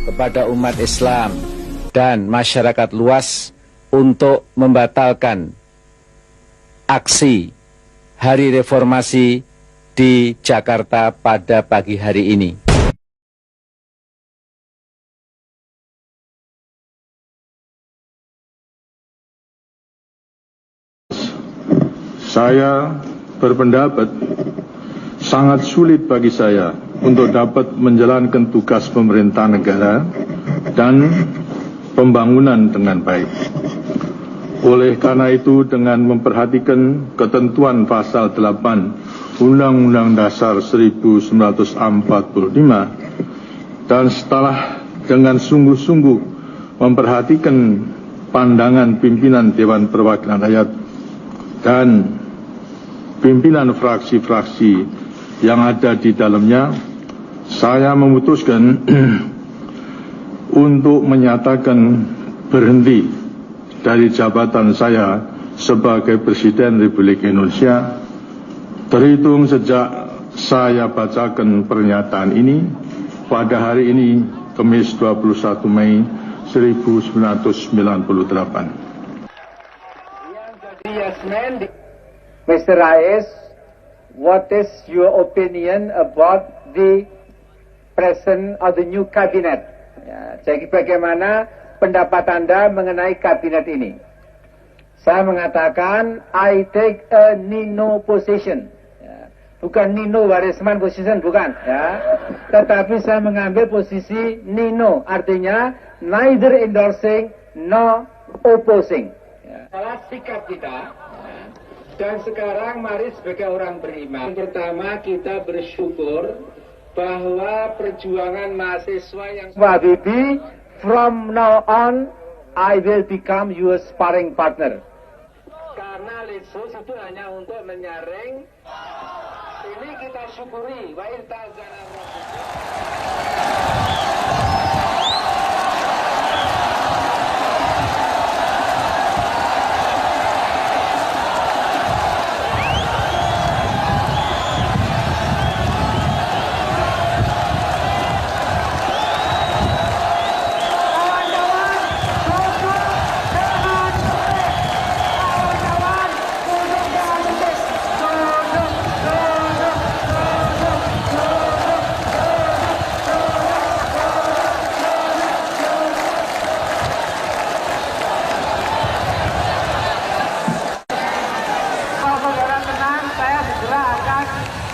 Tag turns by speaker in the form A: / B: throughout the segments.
A: kepada umat Islam dan masyarakat luas untuk membatalkan aksi Hari Reformasi di Jakarta pada pagi hari ini.
B: Saya berpendapat sangat sulit bagi saya untuk dapat menjalankan tugas pemerintah negara dan pembangunan dengan baik. Oleh karena itu, dengan memperhatikan ketentuan pasal 8 Undang-Undang Dasar 1945 dan setelah dengan sungguh-sungguh memperhatikan pandangan pimpinan Dewan Perwakilan Rakyat dan pimpinan fraksi-fraksi yang ada di dalamnya, saya memutuskan untuk menyatakan berhenti dari jabatan saya sebagai Presiden Republik Indonesia terhitung sejak saya bacakan pernyataan ini pada hari ini, Kamis 21 Mei 1998.
C: Mr. Rais, what is your opinion about the present or the new cabinet? Ya, jadi bagaimana pendapat Anda mengenai kabinet ini? Saya mengatakan, I take a Nino position. Ya, bukan Nino Warisman position, bukan. Ya, tetapi saya mengambil posisi Nino, artinya neither endorsing nor opposing. Ya. Salah sikap kita. Dan sekarang mari sebagai orang beriman. Yang pertama, kita bersyukur bahwa perjuangan mahasiswa yang Wabibi, from now on I will become your sparring partner. Karena Litsus itu hanya untuk menyaring. Ini kita syukuri. Wa irtazana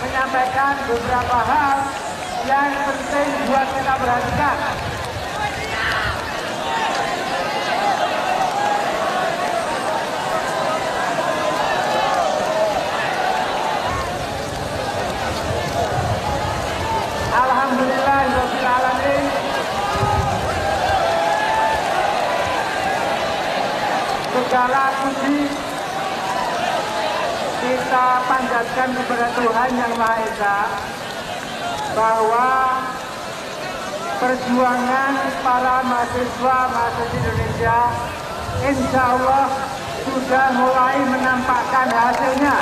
C: menyampaikan beberapa hal yang penting buat kita perhatikan. Alhamdulillahirabbil alamin. Segala puji kita panjatkan kepada Tuhan Yang Maha Esa bahwa perjuangan para mahasiswa Indonesia insya Allah sudah mulai menampakkan hasilnya.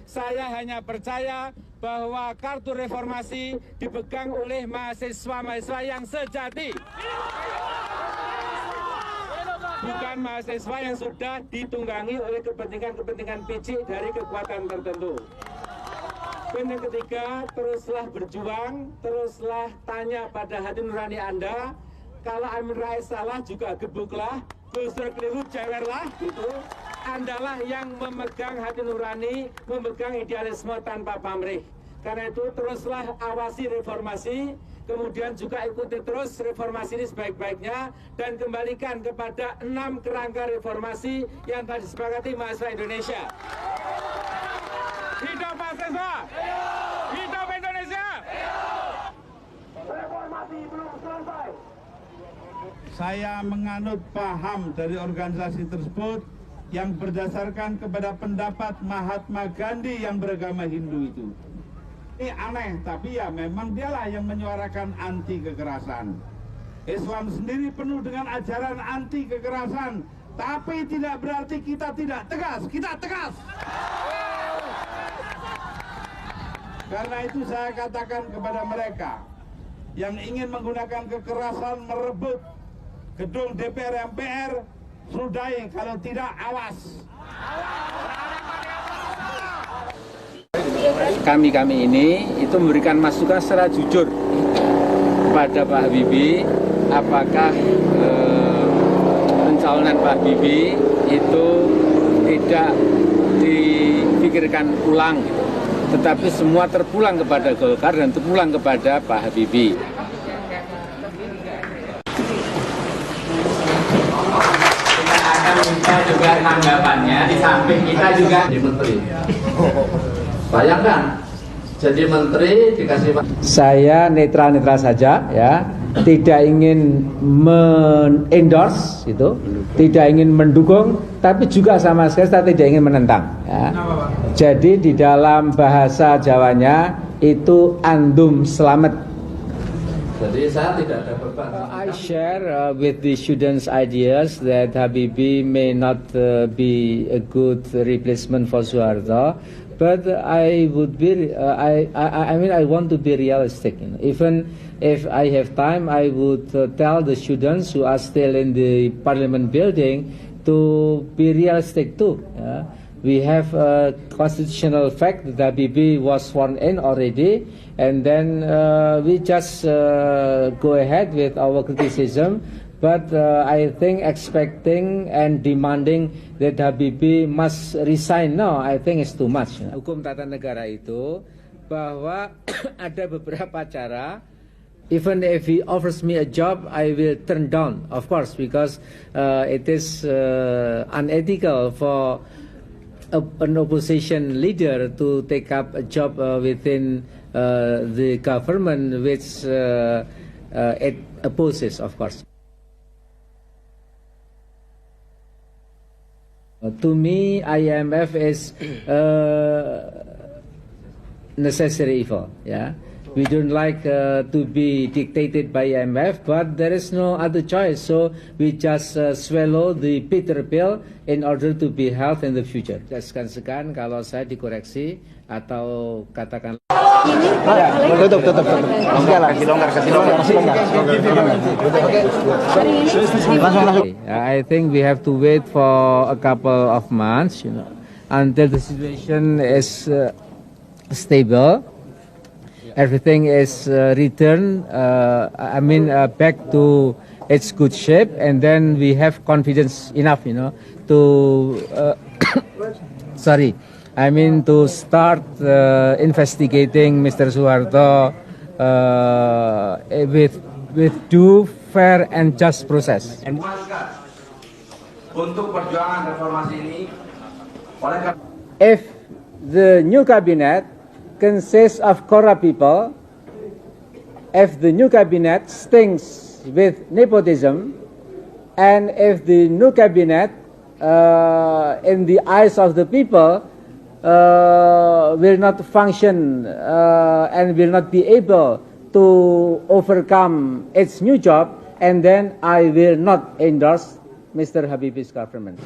A: Saya hanya percaya bahwa kartu reformasi dipegang oleh mahasiswa-mahasiswa yang sejati. Bukan mahasiswa yang sudah ditunggangi oleh kepentingan-kepentingan picik dari kekuatan tertentu. Dan yang ketiga, teruslah berjuang, teruslah tanya pada hati nurani Anda. Kalau Amin Rais salah juga gebuklah, Gus Dur keliru jewerlah, gitu. Andalah yang memegang hati nurani, memegang idealisme tanpa pamrih. Karena itu teruslah awasi reformasi kemudian juga ikuti terus reformasi ini sebaik-baiknya dan kembalikan kepada 6 kerangka reformasi yang telah disepakati mahasiswa Indonesia. Hidup mahasiswa! Hidup Indonesia! Reformasi belum selesai.
D: Saya menganut paham dari organisasi tersebut yang berdasarkan kepada pendapat Mahatma Gandhi yang beragama Hindu itu. Ini aneh, tapi ya memang dialah yang menyuarakan anti kekerasan. Islam sendiri penuh dengan ajaran anti kekerasan, tapi tidak berarti kita tidak tegas, kita tegas. Karena itu saya katakan kepada mereka yang ingin menggunakan kekerasan merebut gedung DPR MPR, sudahi, kalau tidak awas.
A: Kami ini itu memberikan masukan secara jujur kepada Pak Habibie, apakah pencalonan Pak Habibie itu tidak dipikirkan ulang gitu. Tetapi semua terpulang kepada Golkar dan terpulang kepada Pak Habibie. Kita juga tanggapannya di samping kita juga
E: jadi menteri. Bayangkan jadi menteri dikasih.
C: Saya netral saja, ya, tidak ingin endorse itu, tidak ingin mendukung, tapi juga sama sekali saya tidak ingin menentang. Ya. Jadi di dalam bahasa Jawanya itu andum selamat.
E: Jadi saya tidak ada beban.
C: I share with the students ideas that Habibie may not be a good replacement for Suharto, but I would be I mean I want to be realistic. You know. Even if I have time, I would tell the students who are still in the Parliament building to be realistic too. Yeah. We have a constitutional fact that Habibie was sworn in already, and then we just go ahead with our criticism. But I think expecting and demanding that Habibie must resign now, I think is too much. Hukum tata negara itu bahwa ada beberapa cara. Even if he offers me a job, I will turn down, of course, because it is unethical for an opposition leader to take up a job within the government which it opposes, of course. To me, IMF is necessary evil. Yeah, we don't like to be dictated by IMF, but there is no other choice. So we just swallow the bitter pill in order to be healthy in the future. Sekan kalau saya dikoreksi atau katakan. Tutup. I think we have to wait for a couple of months, you know, until the situation is stable. Everything is returned, back to its good shape, and then we have confidence enough, you know, to to start investigating Mr. Suharto with due, fair, and just process.
E: Untuk perjuangan reformasi ini,
C: If the new cabinet consists of corrupt people, if the new cabinet stinks with nepotism, and if the new cabinet, in the eyes of the people, will not function and will not be able to overcome its new job, and then I will not endorse Mr. Habibie's government.